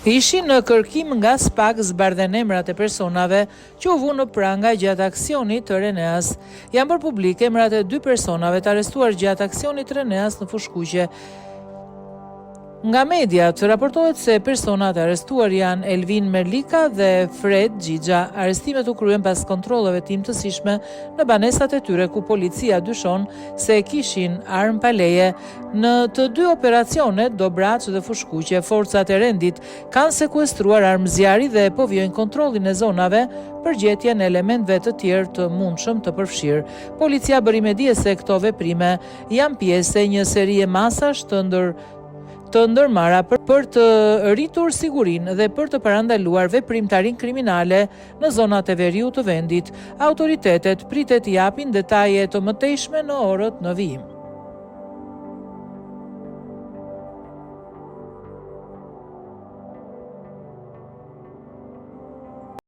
Ishin në kërkim nga SPAK zbardhen emrat e personave që u vunë në pranga gjatë aksionit të Reneas. Janë bërë publike emrat e 2 personave të arrestuar gjatë aksionit Reneas në Fushkuqe. Nga mediat raportohet se personat arrestuar janë Elvin Merlika dhe Fred Gjigja. Arrestimet u kryen pas kontrolleve të imtësishme në banesat e tyre ku policia dyshon se kishin armë pa leje. Në të 2 operacionet, Dobraç dhe Fushkuqe, forcat e rendit kanë sekuestruar armë zjarri dhe po vjojnë kontrollin e zonave për gjetjen e elementëve të tjerë të mundshëm të përfshirë. Policia bëri me dije se këto veprime janë pjesë e një serie masash të ndërmarra për të rritur sigurinë dhe për të parandaluar veprimtarinë kriminale në zonat e veriut të vendit. Autoritetet pritet të japin detaje të mëtejshme në orët në vijim.